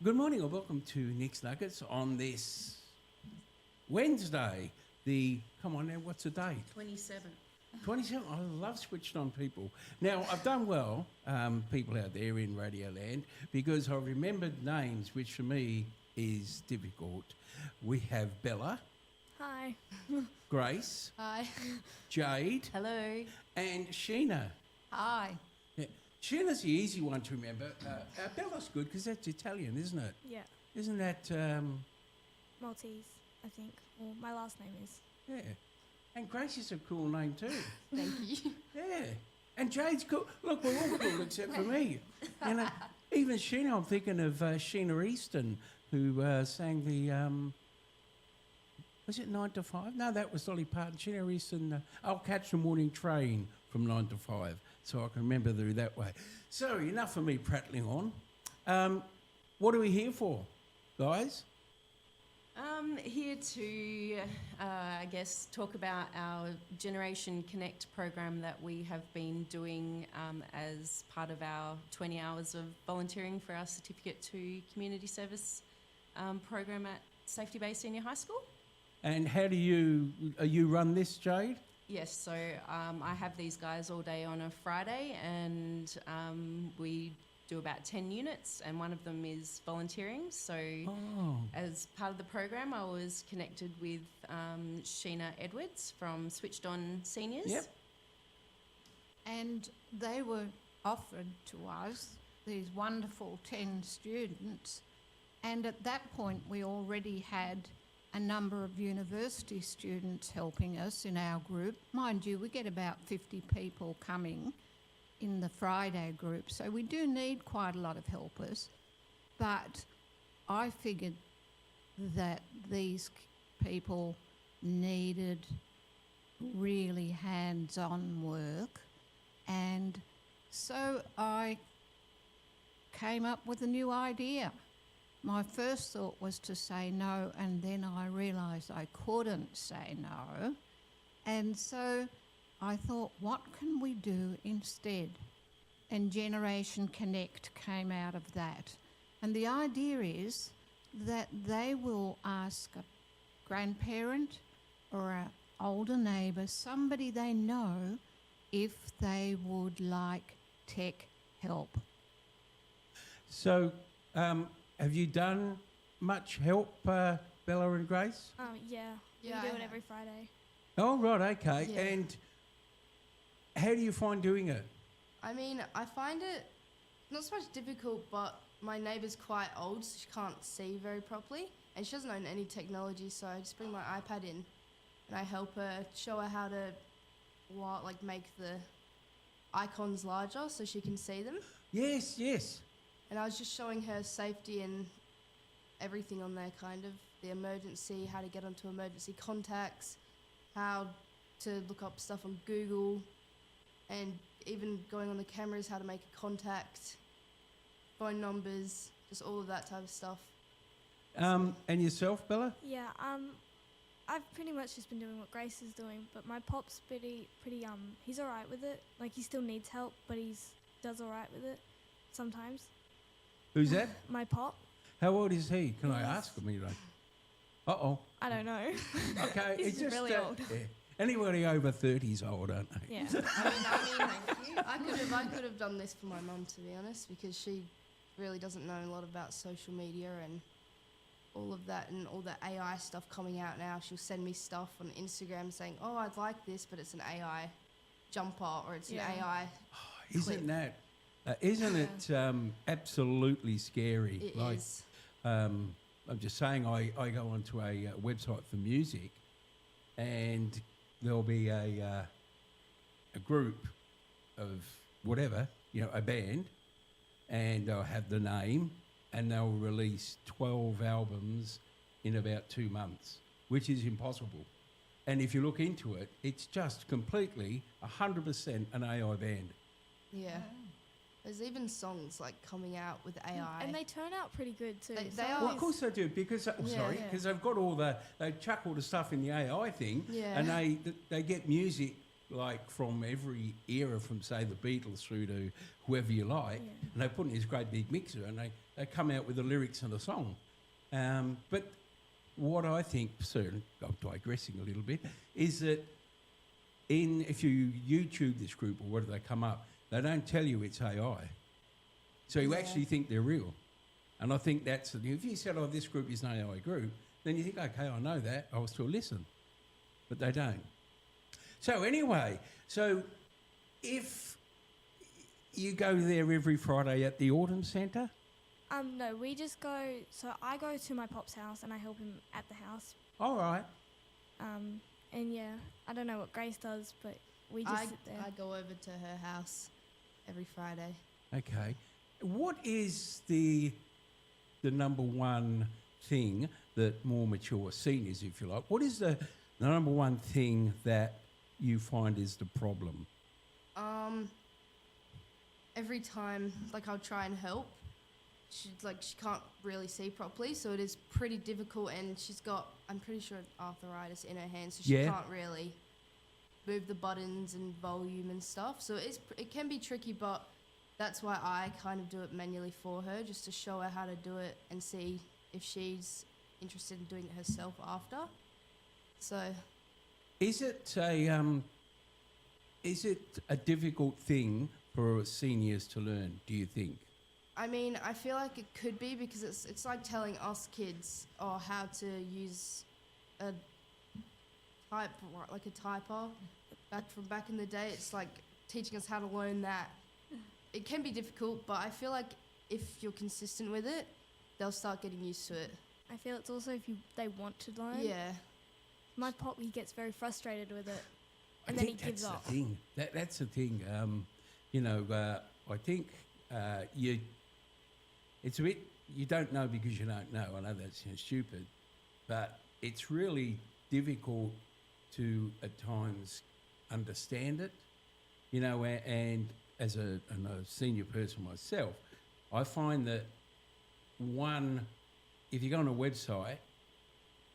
Good morning and welcome to Nick's Nuggets on this Wednesday. Come on now, what's the date? 27. 27. I love switched on people. Now, I've done well, people out there in Radio Land, because I remembered names, which for me is difficult. We have Bella, Hi. Grace, Hi. Jade, Hello. and Sheena. Hi. Yeah. Sheena's the easy one to remember. Bella's good because that's Italian, isn't it? Yeah. Isn't that... Maltese, I think. Well, my last name is. Yeah. And Grace is a cool name too. Thank you. Yeah. And Jade's cool. Look, we're all cool except for me. You know, even Sheena, I'm thinking of Sheena Easton, who sang the... was it 9 to 5? No, that was Dolly Parton. Sheena Easton, I'll catch the morning train from 9 to 5. So I can remember her that way. So enough of me prattling on. What are we here for, guys? Here to, I guess, talk about our Generation Connect program that we have been doing as part of our 20 hours of volunteering for our Certificate to Community Service program at Safety Bay Senior High School. And how do you run this, Jade? Yes, so I have these guys all day on a Friday, and we do about 10 units, and one of them is volunteering. So as part of the program, I was connected with Sheena Edwards from Switched On Seniors. Yep. And they were offered to us, these wonderful 10 students, and at that point we already had a number of university students helping us in our group. Mind you, we get about 50 people coming in the Friday group, so we do need quite a lot of helpers. But I figured that these people needed really hands-on work, and so I came up with a new idea. My first thought was to say no, and then I realised I couldn't say no. And so I thought, what can we do instead? And Generation Connect came out of that. And the idea is that they will ask a grandparent or an older neighbour, somebody they know, if they would like tech help. So, have you done much help, Bella and Grace? Yeah. Yeah, We I do it have. every Friday. Oh, right, okay. Yeah. And how do you find doing it? I mean, I find it not so much difficult, but my neighbour's quite old, so she can't see very properly, and she doesn't own any technology, so I just bring my iPad in, and I help her, show her how to, make the icons larger so she can see them. Yes, yes. And I was just showing her safety and everything on there, kind of, the emergency, how to get onto emergency contacts, how to look up stuff on Google, and even going on the cameras, how to make a contact, phone numbers, just all of that type of stuff. And yourself, Bella? Yeah. I've pretty much just been doing what Grace is doing, but my pop's pretty. He's all right with it. Like, he still needs help, but does all right with it sometimes. Who's that? My pop. How old is he? Can I ask him? Uh-oh. I don't know. Okay. He's it's just really old. Yeah. Anybody over 30 is old, aren't they? Yeah. I could have done this for my mum, to be honest, because she really doesn't know a lot about social media and all of that, and all the AI stuff coming out now. She'll send me stuff on Instagram saying, "Oh, I'd like this, but it's an AI jumper, or it's an AI." Isn't that? Isn't it absolutely scary? It like, is. I'm just saying, I go onto a website for music, and there'll be a group of whatever, a band, and they'll have the name, and they'll release 12 albums in about 2 months, which is impossible. And if you look into it, it's just completely 100% an AI band. Yeah. There's even songs coming out with AI. And they turn out pretty good too. They Some are. Well, of course they do, because Yeah. because they've got they chuck all the stuff in the AI thing, Yeah. and they get music like from every era, from say the Beatles through to whoever you like, Yeah. and they put in this great big mixer and they come out with the lyrics of the song. But what I think, certainly, I'm digressing a little bit, is that if you YouTube this group or whether they come up, they don't tell you it's AI. So you Yeah. actually think they're real. And I think that's the thing. If you said, oh, this group is an AI group, then you think, okay, I know that, I'll still listen. But they don't. So anyway, if you go there every Friday at the Autumn Centre? No, we just go. So I go to my pop's house and I help him at the house. All right. And yeah, I don't know what Grace does, but we just sit there. I go over to her house every Friday. Okay. What is the number one thing that more mature seniors, if you like, what is the number one thing that you find is the problem? Every time, like, I'll try and help, she can't really see properly, so it is pretty difficult, and she's got, I'm pretty sure, arthritis in her hands, so she Yeah. can't really move the buttons and volume and stuff. So it can be tricky, but that's why I kind of do it manually for her, just to show her how to do it and see if she's interested in doing it herself after. So Is it a difficult thing for seniors to learn, do you think? I mean, I feel like it could be, because it's like telling us kids how to use a typer. Back in the day, it's like teaching us how to learn that. It can be difficult, but I feel like if you're consistent with it, they'll start getting used to it. I feel it's also if they want to learn. Yeah. My pop, he gets very frustrated with it, I and then he think gives that's up. the thing. That's the thing. I think it's a bit, you don't know because you don't know. I know that sounds stupid, but it's really difficult to at times understand it, and as a senior person myself, I find that if you go on a website,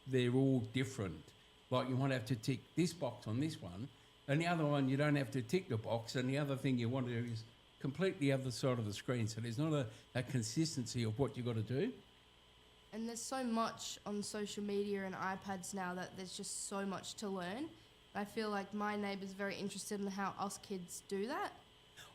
they're all different. Like you might have to tick this box on this one, and the other one you don't have to tick the box, and the other thing you want to do is completely other side of the screen. So there's not a consistency of what you've got to do. And there's so much on social media and iPads now that there's just so much to learn. I feel like my neighbour's very interested in how us kids do that.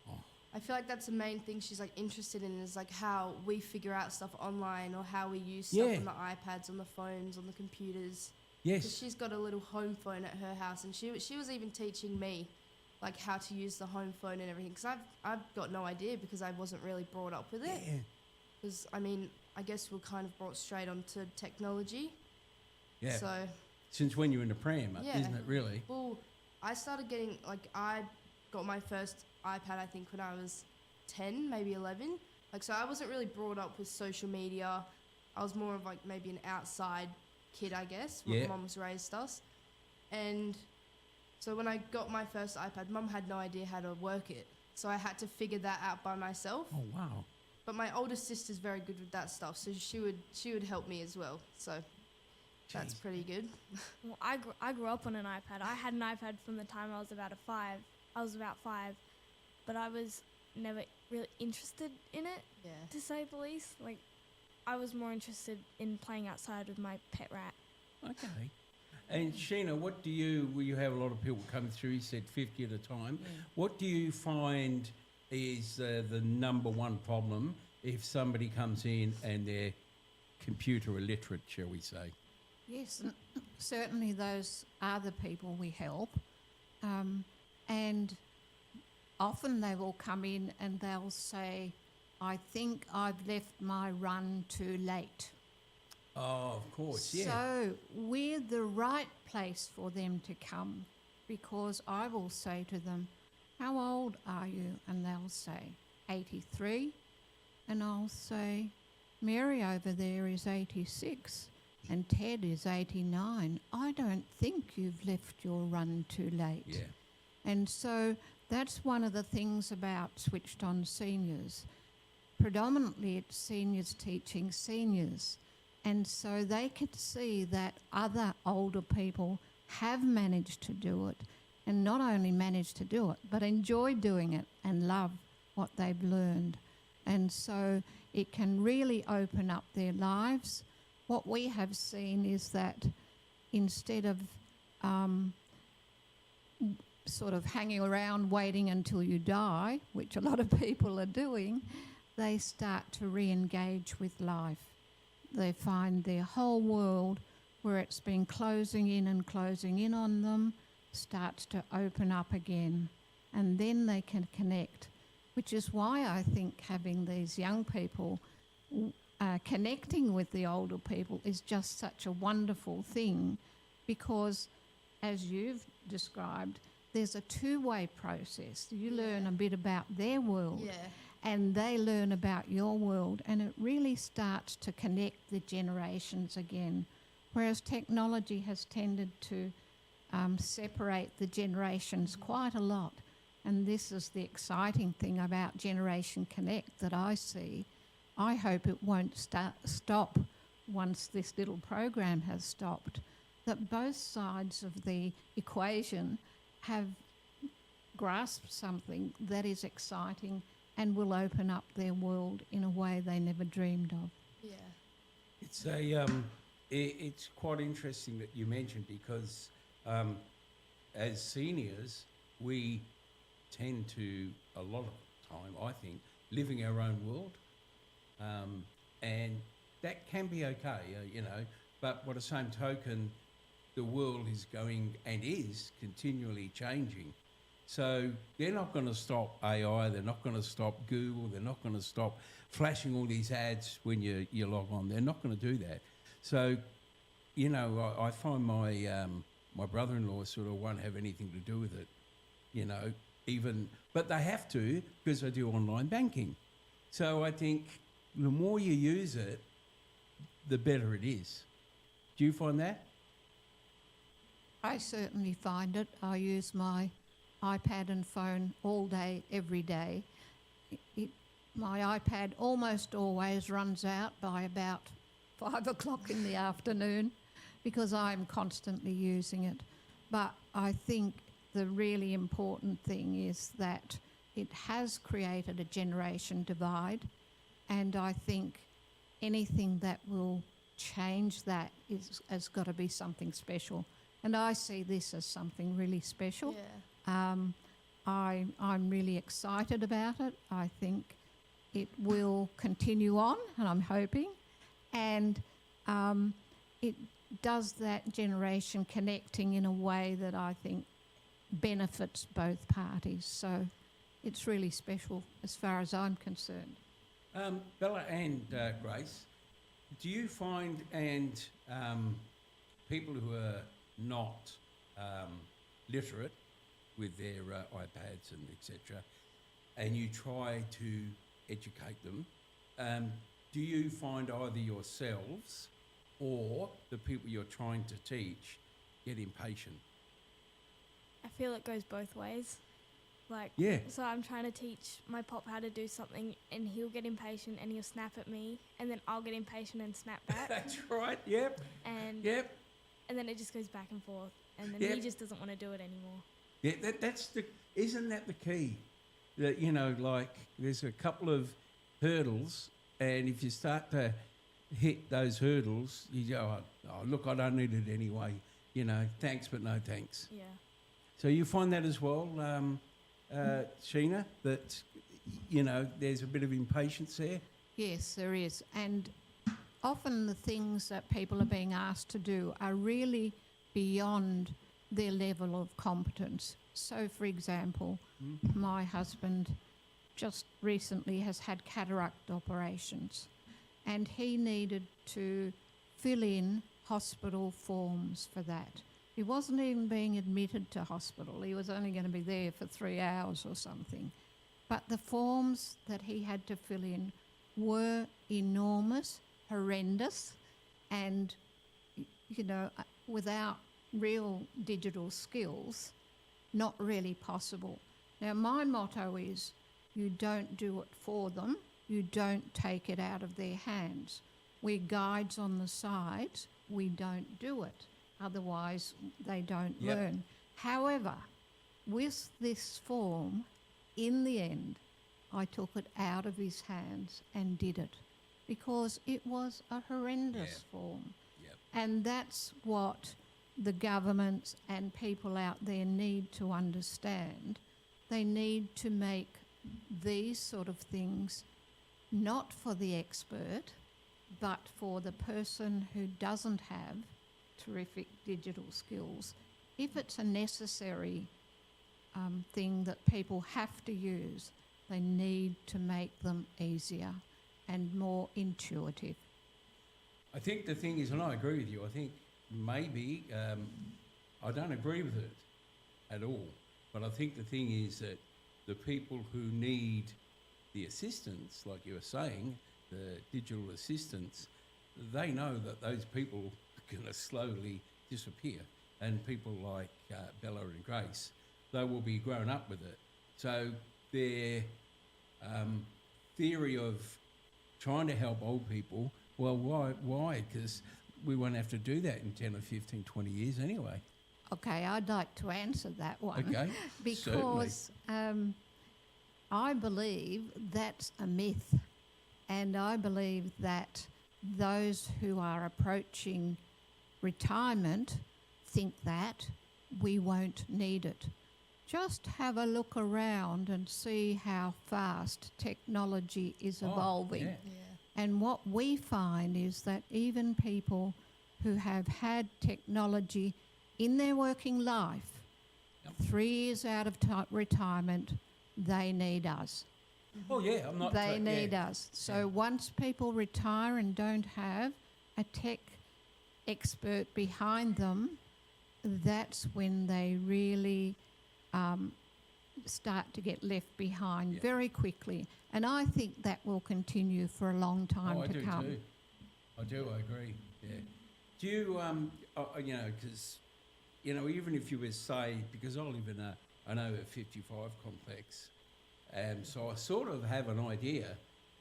Oh. I feel like that's the main thing she's like interested in, is like how we figure out stuff online, or how we use stuff Yeah. on the iPads, on the phones, on the computers. Yes. Because she's got a little home phone at her house, and she was even teaching me like how to use the home phone and everything, because I've got no idea, because I wasn't really brought up with it. Yeah. Because I mean, I guess we're kind of brought straight onto technology. Yeah. So Since when you're in the pram, Yeah. isn't it really? well, I started getting I got my first iPad, I think, when I was 10, maybe 11. Like, so I wasn't really brought up with social media. I was more of like maybe an outside kid, I guess. Yeah. Mum's raised us. And so when I got my first iPad, Mum had no idea how to work it. So I had to figure that out by myself. Oh, wow. But my older sister's very good with that stuff, so she would help me as well. So that's Jeez. pretty good. Well, I grew up on an iPad. I had an iPad from the time I was about 5. I was about 5, but I was never really interested in it, Yeah. to say the least. Like, I was more interested in playing outside with my pet rat. Okay. And Sheena, you have a lot of people come through, you said 50 at a time. Yeah. What do you find is the number one problem if somebody comes in and they're computer illiterate, shall we say? Yes, and certainly those are the people we help. And often they will come in and they'll say, I think I've left my run too late. Oh, of course, yeah. So we're the right place for them to come, because I will say to them, how old are you? And they'll say, 83. And I'll say, Mary over there is 86 and Ted is 89. I don't think you've left your run too late. Yeah. And so that's one of the things about Switched On Seniors. Predominantly it's seniors teaching seniors. And so they could see that other older people have managed to do it, and not only manage to do it, but enjoy doing it and love what they've learned. And so it can really open up their lives. What we have seen is that instead of sort of hanging around waiting until you die, which a lot of people are doing, they start to re-engage with life. They find their whole world, where it's been closing in on them, starts to open up again. And then they can connect, which is why I think having these young people connecting with the older people is just such a wonderful thing, because as you've described, there's a two-way process. You learn a bit about their world, and they learn about your world, and it really starts to connect the generations again, whereas technology has tended to separate the generations quite a lot. And this is the exciting thing about Generation Connect that I see. I hope it won't stop once this little program has stopped, that both sides of the equation have grasped something that is exciting and will open up their world in a way they never dreamed of. Yeah. It's quite interesting that you mentioned, because as seniors, we tend to, a lot of the time, I think, living our own world. And that can be okay, but by the same token, the world is going and is continually changing. So they're not going to stop AI, they're not going to stop Google, they're not going to stop flashing all these ads when you log on. They're not going to do that. So, I find my brother-in-law sort of won't have anything to do with it, but they have to, because they do online banking. So I think the more you use it, the better it is. Do you find that? I certainly find it. I use my iPad and phone all day, every day. My iPad almost always runs out by about 5 o'clock in the afternoon, because I'm constantly using it. But I think the really important thing is that it has created a generation divide, and I think anything that will change that has got to be something special. And I see this as something really special. Yeah. I'm really excited about it. I think it will continue on, and I'm hoping. And it does that generation connecting in a way that I think benefits both parties. So it's really special as far as I'm concerned. Bella and Grace, do you find, and people who are not literate with their iPads and etc., and you try to educate them, do you find either yourselves or the people you're trying to teach get impatient? I feel it goes both ways. So I'm trying to teach my pop how to do something, and he'll get impatient and he'll snap at me, and then I'll get impatient and snap back. That's right. Yep. And and then it just goes back and forth, and then he just doesn't want to do it anymore. Yeah, isn't that the key? That there's a couple of hurdles, and if you start to hit those hurdles, you go, oh look, I don't need it anyway. Thanks, but no thanks. Yeah. So you find that as well, Sheena, that there's a bit of impatience there? Yes, there is. And often the things that people are being asked to do are really beyond their level of competence. So, for example, my husband just recently has had cataract operations, and he needed to fill in hospital forms for that. He wasn't even being admitted to hospital. He was only going to be there for 3 hours or something. But the forms that he had to fill in were enormous, horrendous, and, without real digital skills, not really possible. Now, my motto is, you don't do it for them, you don't take it out of their hands. We're guides on the sides, we don't do it. Otherwise, they don't learn. However, with this form, in the end, I took it out of his hands and did it because it was a horrendous form. Yep. And that's what the governments and people out there need to understand. They need to make these sort of things not for the expert, but for the person who doesn't have terrific digital skills. If it's a necessary thing that people have to use, they need to make them easier and more intuitive. I think the thing is, and I agree with you, I think maybe, I don't agree with it at all, but I think the thing is that the people who need the assistance, like you were saying, the digital assistance, they know that those people are going to slowly disappear. And people like Bella and Grace, they will be grown up with it. So their theory of trying to help old people, well, why? Because we won't have to do that in 10 or 15, 20 years anyway. Okay, I'd like to answer that one. Okay, because I believe that's a myth, and I believe that those who are approaching retirement think that we won't need it. Just have a look around and see how fast technology is evolving. Yeah. Yeah. And what we find is that even people who have had technology in their working life, 3 years out of retirement, they need us. Oh yeah, I'm not. They need us. So once people retire and don't have a tech expert behind them, that's when they really start to get left behind very quickly. And I think that will continue for a long time to come. Too. I do, I agree, yeah. Do you, you know, because, you know, even if you were, say, because I live in an over 55 complex, so I sort of have an idea,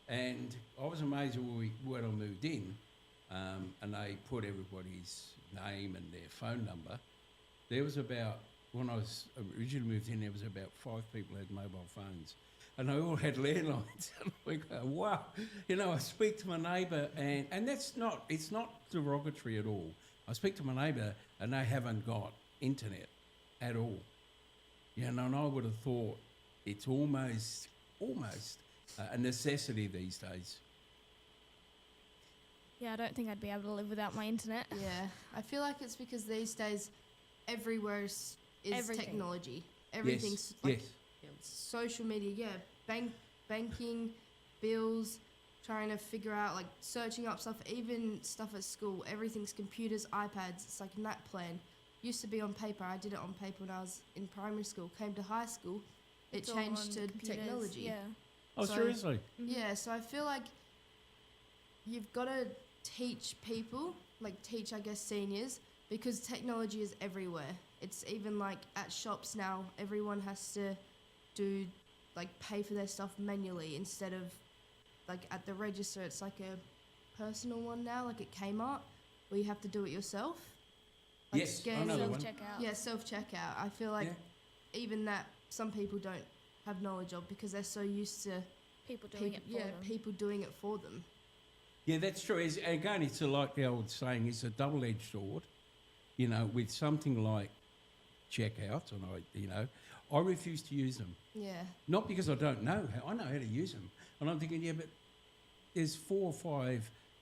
and I was amazed when I moved in, and they put everybody's name and their phone number. There was about, when I was originally moved in, there was about 5 people who had mobile phones, and they all had landlines. And we go, wow. You know, I speak to my neighbour, and that's not, it's not derogatory at all. I speak to my neighbour, and they haven't got internet at all. You know, and I would have thought it's almost a necessity these days. Yeah, I don't think I'd be able to live without my internet. Yeah, I feel like it's because these days everywhere is Everything. technology. Everything's like social media, banking, bills, trying to figure out, like, searching up stuff, even stuff at school. Everything's computers, iPads. It's like in that plan. Used to be on paper. I did it on paper when I was in primary school. Came to high school, it It's all changed on to computers, technology. Yeah. Oh, So- seriously? Yeah, so I feel like you've got to teach people, like teach, I guess, seniors, because technology is everywhere. It's even like at shops now, everyone has to do, like, pay for their stuff manually instead of, like, at the register. It's like a personal one now, like at Kmart, where you have to do it yourself. Like Yes, I scan know that your- one. Self-checkout. Yeah, self-checkout. I feel like even that some people don't have knowledge of because they're so used to People doing it for them. people doing it for them. Yeah, that's true. Again, it's like the old saying, it's a double-edged sword. You know, with something like checkouts, and I refuse to use them. Yeah. Not because I don't know how. I know how to use them. And I'm thinking, yeah, but there's 4 or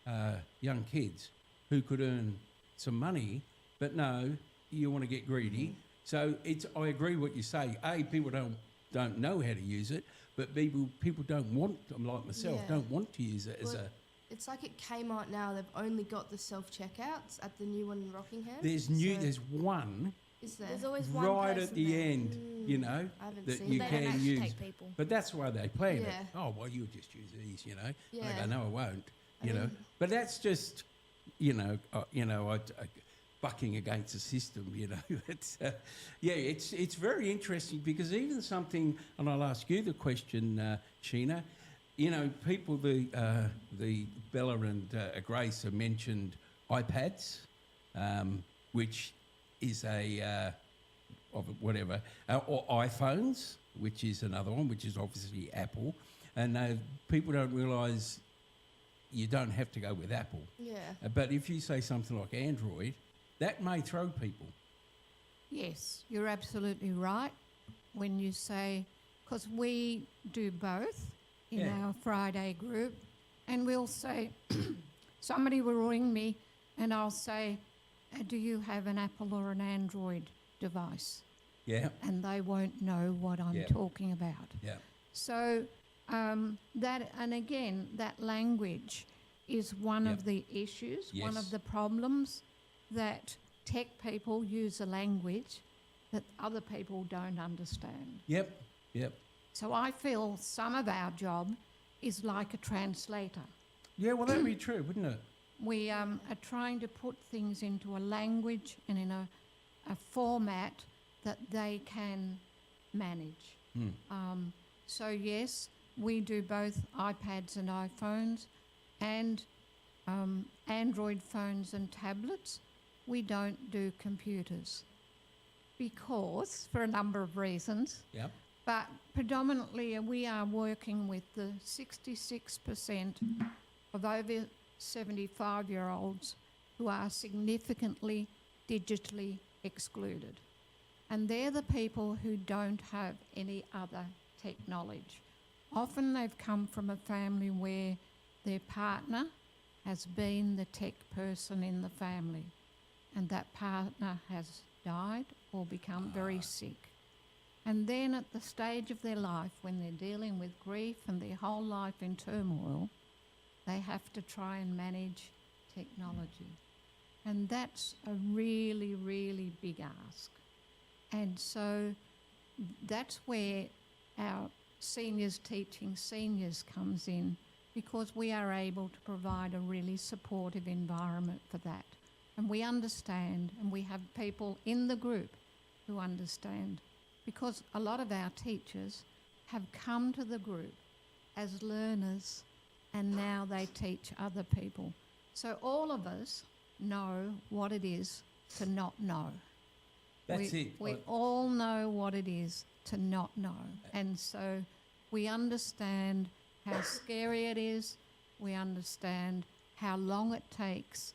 5 young kids who could earn some money, but no, you want to get greedy. So I agree what you say. People don't know how to use it, but people don't want, like myself, Yeah. don't want to use it as Well, a... It's like at Kmart now, they've only got the self-checkouts at the new one in Rockingham. There's one Is there? There's always one right person at the there. end, you know, I haven't that seen you They that. don't can actually use. take people. But that's the way they plan it. Yeah. Oh, well, you'll just use these, you know. Yeah. I go, no, I won't, I you know. mean- But that's just, I bucking against the system, you know. It's very interesting because even something, and I'll ask you the question, Sheena, you know, people, the Bella and Grace have mentioned iPads, which is a of it, whatever, or iPhones, which is another one, which is obviously Apple, and people don't realise you don't have to go with Apple. Yeah. But if you say something like Android, that may throw people. Yes, you're absolutely right when you say, because we do both in Yeah. our Friday group, and we'll say, somebody will ring me and I'll say, do you have an Apple or an Android device? Yeah, And they won't know what I'm Yeah. talking about. yeah, So that, and again, that language is one Yep. of the issues, one Yes. of the problems, that tech people use a language that other people don't understand. yep, yep. So I feel some of our job is like a translator. Yeah, well, that'd be true, wouldn't it? We are trying to put things into a language and in a format that they can manage. Hmm. So yes, we do both iPads and iPhones and Android phones and tablets. We don't do computers because, for a number of reasons, Yep. but predominantly we are working with the 66% of over 75-year-olds who are significantly digitally excluded. And they're the people who don't have any other tech knowledge. Often they've come from a family where their partner has been the tech person in the family, and that partner has died or become very sick. And then at the stage of their life when they're dealing with grief and their whole life in turmoil, they have to try and manage technology. And that's a really, really big ask. And so that's where our seniors teaching seniors comes in, because we are able to provide a really supportive environment for that. And we understand, and we have people in the group who understand, because a lot of our teachers have come to the group as learners and now they teach other people. So all of us know what it is to not know. That's it. We all know what it is to not know. And so we understand how scary it is. We understand how long it takes.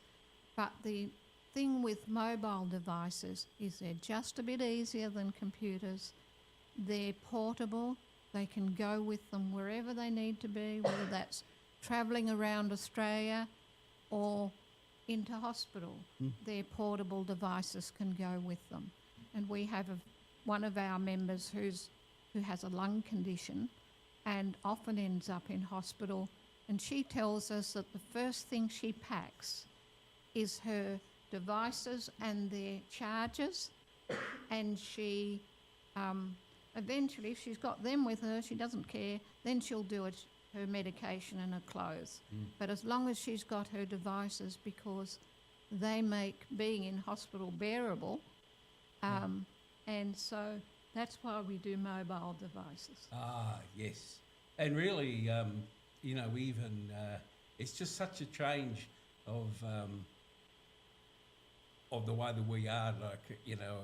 But the thing with mobile devices is they're just a bit easier than computers. They're portable. They can go with them wherever they need to be, whether that's travelling around Australia or into hospital. Their portable devices can go with them. And we have one of our members who has a lung condition and often ends up in hospital, and she tells us that the first thing she packs is her devices and their chargers, and she eventually, if she's got them with her, she doesn't care, then she'll do her medication and her clothes. But as long as she's got her devices, because they make being in hospital bearable, and so that's why we do mobile devices. Ah, yes. And really, you know, even it's just such a change of the way that we are. Like, you know,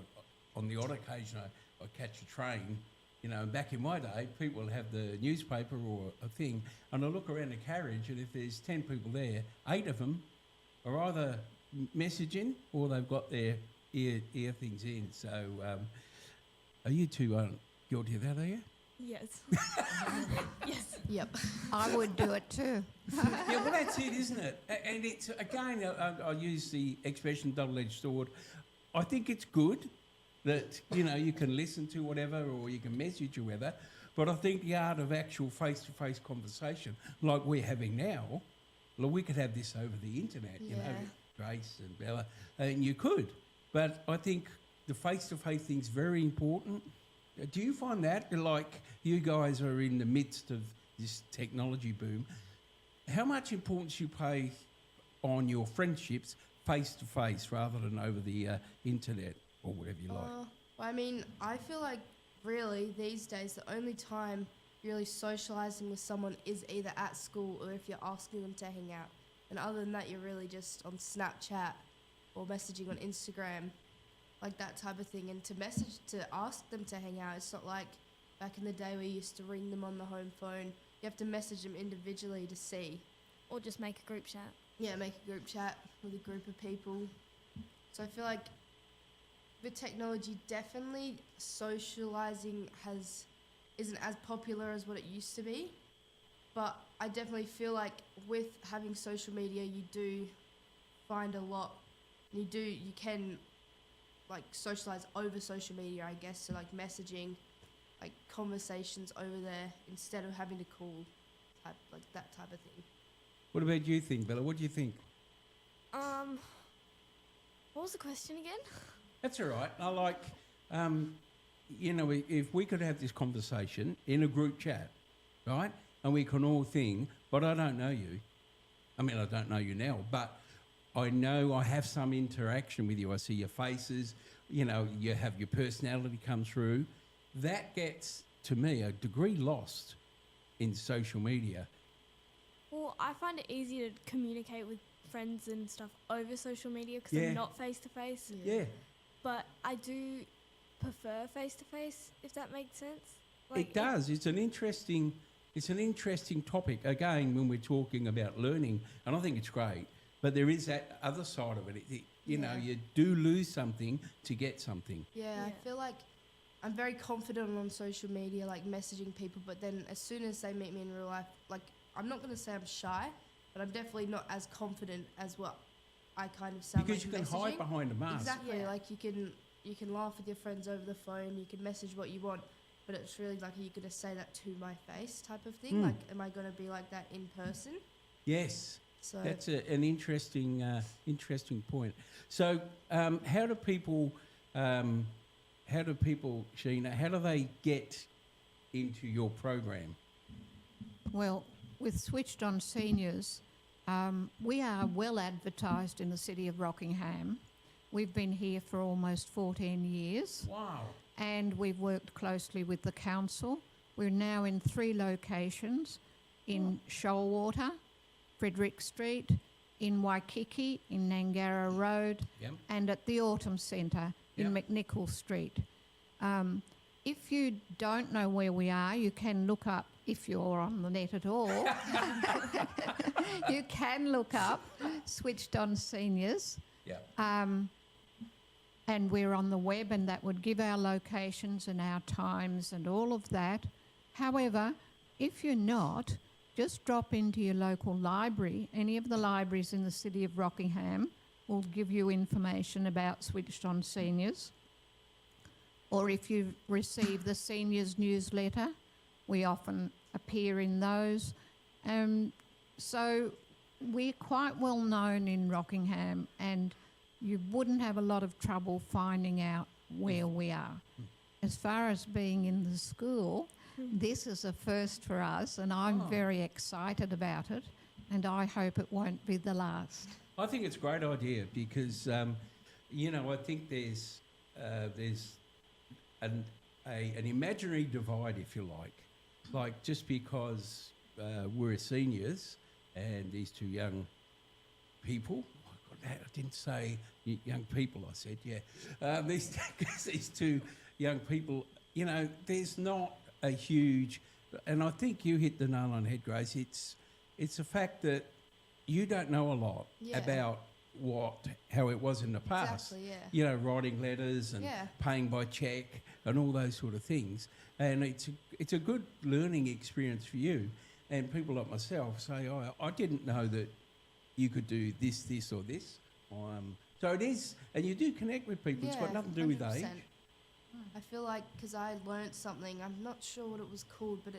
on the odd occasion, I catch a train. You know, back in my day, people would have the newspaper or a thing, and I look around the carriage, and if there's 10 people there, 8 of them are either messaging or they've got their ear things in. So, are you two guilty of that, are you? Yes. Yes. Yep. I would do it too. Yeah, well, that's it, isn't it? And it's, again, I use the expression double-edged sword. I think it's good that, you know, you can listen to whatever or you can message whoever, but I think the art of actual face-to-face conversation, like we're having now, well, we could have this over the internet, you know, Grace and Bella, and you could. But I think the face-to-face thing's very important. Do you find that, like, you guys are in the midst of this technology boom, how much importance you pay on your friendships face-to-face rather than over the internet or whatever you like? Well, I mean, I feel like really these days the only time you're really socialising with someone is either at school or if you're asking them to hang out. And other than that, you're really just on Snapchat or messaging on Instagram. like that type of thing, and to ask them to hang out. It's not like back in the day we used to ring them on the home phone. You have to message them individually to see. Or just make a group chat. Yeah, make a group chat with a group of people. So I feel like with technology, definitely socializing isn't as popular as what it used to be. But I definitely feel like with having social media, you do find a lot. You can like socialize over social media, I guess. So like messaging, like conversations over there instead of having to call, like that type of thing. What about you think, Bella? What do you think? What was the question again? That's all right. I like, if we could have this conversation in a group chat, right? And we can all think, but I don't know you. I mean, I don't know you now, but I know I have some interaction with you. I see your faces, you have your personality come through. That gets, to me, a degree lost in social media. Well, I find it easier to communicate with friends and stuff over social media because Yeah. I'm not face to face. Yeah. But I do prefer face to face, if that makes sense. It does. It's an interesting topic. Again, when we're talking about learning, and I think it's great, but there is that other side of it. You do lose something to get something. Yeah, I feel like I'm very confident on social media, like messaging people, but then as soon as they meet me in real life, like I'm not going to say I'm shy, but I'm definitely not as confident as what I kind of sound Because like you can hide messaging. behind a mask. Exactly, Yeah. like you can laugh with your friends over the phone, you can message what you want, but it's really like, are you going to say that to my face type of thing? Like, am I going to be like that in person? Yes. So That's an interesting point. So, how do people, Sheena, how do they get into your program? Well, with Switched On Seniors, we are well advertised in the city of Rockingham. We've been here for almost 14 years. Wow. And we've worked closely with the council. We're now in 3 locations, in Shoalwater, Frederick Street, in Waikiki, in Nangara Road, Yep. and at the Autumn Centre in McNichol Street. If you don't know where we are, you can look up, if you're on the net at all, you can look up Switched On Seniors. Yeah. And we're on the web, and that would give our locations and our times and all of that. However, if you're not, just drop into your local library. Any of the libraries in the city of Rockingham will give you information about Switched On Seniors. Or if you receive the seniors newsletter, we often appear in those. So we're quite well known in Rockingham, and you wouldn't have a lot of trouble finding out where we are. As far as being in the school, this is a first for us, and I'm very excited about it, and I hope it won't be the last. I think it's a great idea because, I think there's an imaginary divide, if you like. Like, just because we're seniors and these 2 young people, I didn't say young people, I said, yeah. These 2 young people, there's not a huge, and I think you hit the nail on the head, Grace. It's a fact that you don't know a lot about how it was in the past. Exactly, yeah. Writing letters and Yeah. paying by cheque and all those sort of things. And it's a good learning experience for you. And people like myself say, I didn't know that you could do this, or this. So it is, and you do connect with people. It's got nothing to do with 100%. age. I feel like because I learnt something, I'm not sure what it was called, but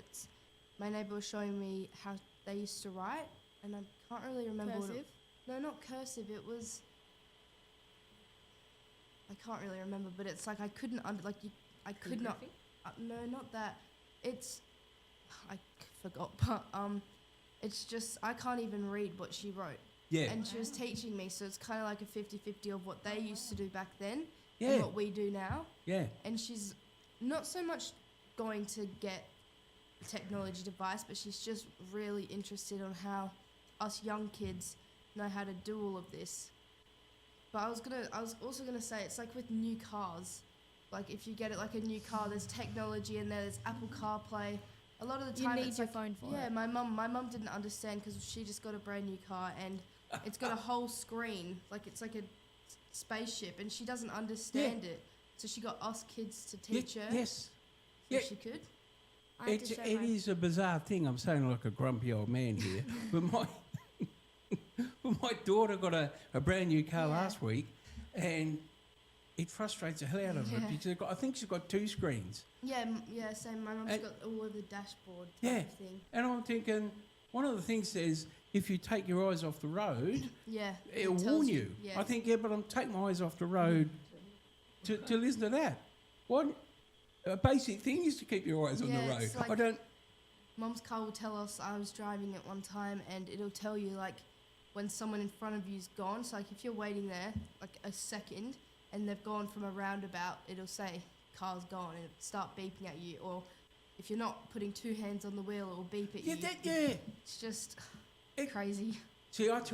my neighbour was showing me how they used to write, and I can't really remember Cursive? No, not cursive. It was. I can't really remember, but it's like I couldn't I could not. No, not that. I forgot, but it's just I can't even read what she wrote. Yeah. And she was teaching me, so it's kind of like a 50-50 of what they used to do back then Yeah. and what we do now. Yeah. And she's not so much going to get a technology device, but she's just really interested on how us young kids know how to do all of this. But I was also gonna say it's like with new cars. Like if you get it like a new car, there's technology in there. There's Apple CarPlay. A lot of the You time need it's your like, phone for yeah, it. my mum didn't understand because she just got a brand new car and it's got a whole screen, like it's like a spaceship, and she doesn't understand it. So she got us kids to teach her. Yes. So Yeah. she could. I had to It show my- is a bizarre thing. I'm saying like a grumpy old man here, but my daughter got a brand new car Yeah. last week, and it frustrates the hell out of her. Yeah. Because I think she's got 2 screens, Yeah, yeah, same. My mum's And- got all of the dashboard type Yeah. of thing. and I'm thinking one of the things says if you take your eyes off the road, Yeah. it'll it tells warn you. Yeah. I think but I'm taking my eyes off the road to listen to that. What a basic thing is to keep your eyes on Yeah, the road. it's like- I don't. Mum's car will tell us. I was driving it one time, and it'll tell you like when someone in front of you's gone. So like if you're waiting there like a second and they've gone from a roundabout, it'll say car's gone and it'll start beeping at you. Or if you're not putting 2 hands on the wheel, it'll beep at you. Yeah. It's just It- crazy. See, that's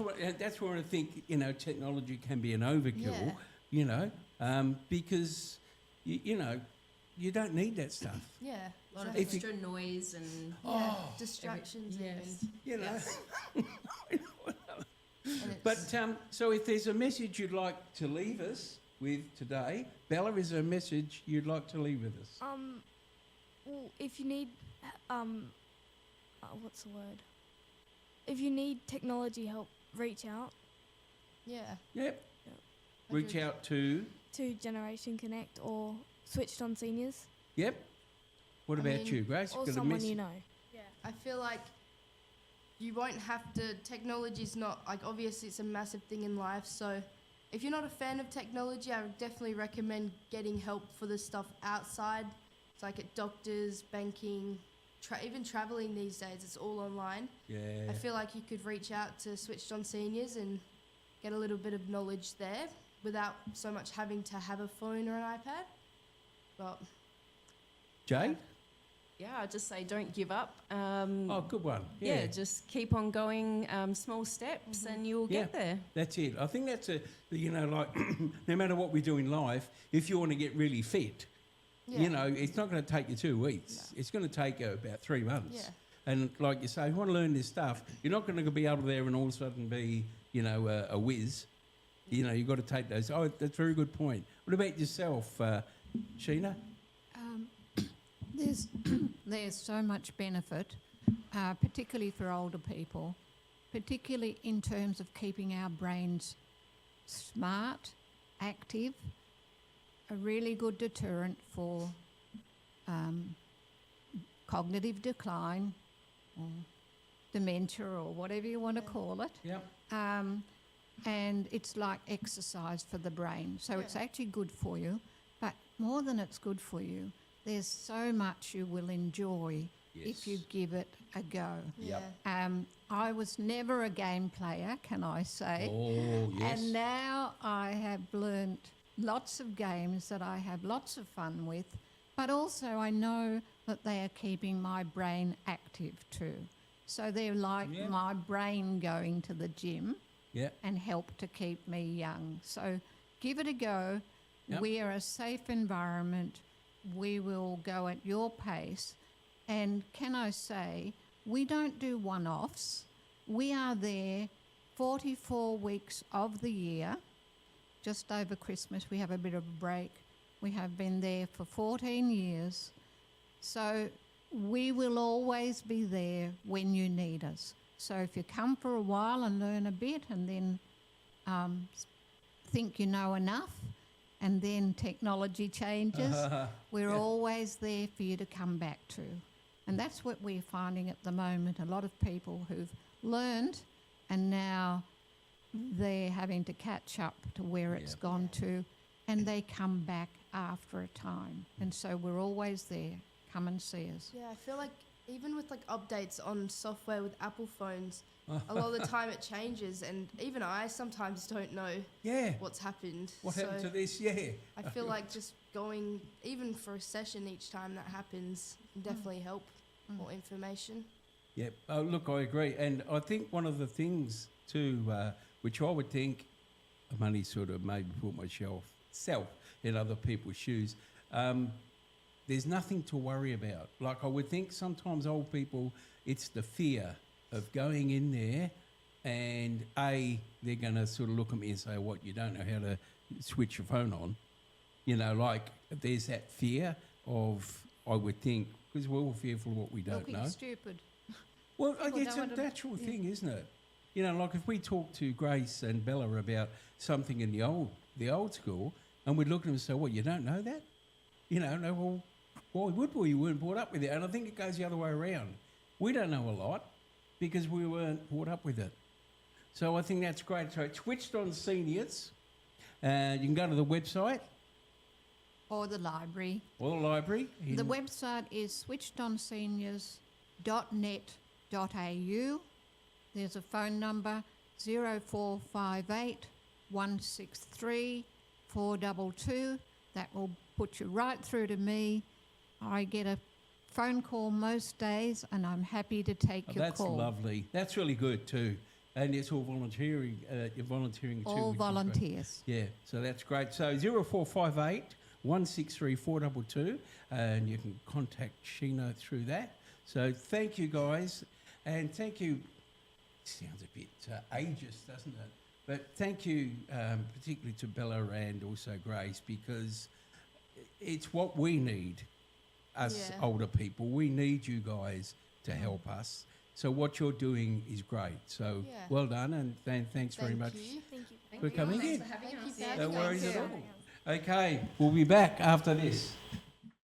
where I think technology can be an overkill. Yeah. Because you don't need that stuff. Yeah. A lot of If you- extra noise and Yeah, Oh. distractions yes. even. And But it's- so if there's a message you'd like to leave us with today, Bella, is there a message you'd like to leave with us? Well, if you need, what's the word? If you need technology help, reach out yeah. Yep. Reach out to. to Generation Connect or Switched On Seniors Yep. What I about mean, you, Grace? or Got a someone message? you know. I feel like you won't have to. Technology's not like obviously it's a massive thing in life. So if you're not a fan of technology, I would definitely recommend getting help for the stuff outside. It's like at doctors, banking, even traveling these days. It's all online. Yeah. I feel like you could reach out to Switched On Seniors and get a little bit of knowledge there without so much having to have a phone or an iPad. But Jade? yeah, I'd just say don't give up. Oh, good one. yeah, just keep on going, small steps, and you'll Yeah. get there. That's it. I think that's like no matter what we do in life, if you want to get really fit, yeah. it's not going to take you 2 weeks. It's going to take you about 3 months. Yeah. And like you say, if you want to learn this stuff, you're not going to be able there and all of a sudden be, a whiz. You've got to take those. Oh, that's a very good point. What about yourself, Sheena? There's so much benefit, particularly for older people, particularly in terms of keeping our brains smart, active, a really good deterrent for cognitive decline or dementia or whatever you want to call it. Yep. And it's like exercise for the brain. So it's Yeah. actually good for you. But more than it's good for you, there's so much you will enjoy if you give it a go. Yep. I was never a game player, can I say? Oh, yes. And now I have learnt lots of games that I have lots of fun with, but also I know that they are keeping my brain active too. So they're like Yeah. my brain going to the gym Yeah. and help to keep me young. So give it a go. Yep. We are a safe environment. We will go at your pace. And can I say, we don't do one-offs. We are there 44 weeks of the year. Just over Christmas, we have a bit of a break. We have been there for 14 years. So we will always be there when you need us. So if you come for a while and learn a bit and then think you know enough and then technology changes, we're Yeah. always there for you to come back to. And that's what we're finding at the moment. A lot of people who've learned and now they're having to catch up to where it's Yeah. gone to, and they come back after a time. And so we're always there. Come and see us. Yeah, I feel like even with like updates on software with Apple phones, a lot of the time it changes, and even I sometimes don't know Yeah. what's happened. What so happened to this? Yeah. I feel like just going even for a session each time that happens can definitely help. More information. Yep. Oh, look, I agree. And I think one of the things too, which I would think I've only sort of maybe put myself in other people's shoes. There's nothing to worry about. Like I would think sometimes old people, it's the fear of going in there and they're going to sort of look at me and say, what, you don't know how to switch your phone on? You know, like there's that fear of, I would think, because we're all fearful of what we don't Looking know. stupid. Well, People it's a don't want to- natural thing, isn't it? You know, like if we talk to Grace and Bella about something in the old school, and we'd look at them and say, "Well, you don't know that?" You know, no, well, why would we? You weren't brought up with it. And I think it goes the other way around. We don't know a lot because we weren't brought up with it. So I think that's great. So it's Switched On Seniors. You can go to the website Or the library. or the library. The website is switchedonseniors.net.au. There's a phone number 0458 163 422. That will put you right through to me. I get a phone call most days and I'm happy to take your That's call. lovely. That's really good too. And it's all volunteering. You're volunteering too. All which is great. volunteers. Yeah, so that's great. So 0458 163 422, and you can contact Sheena through that. So thank you guys, and thank you. Sounds a bit ageist, doesn't it? But thank you particularly to Bella and also Grace, because it's what we need, us Yeah. older people. We need you guys to help us. So what you're doing is great. So Yeah. well done, and thanks very much you. Thank you. for coming in. Thank you. No worries at you. all. Okay, we'll be back after this.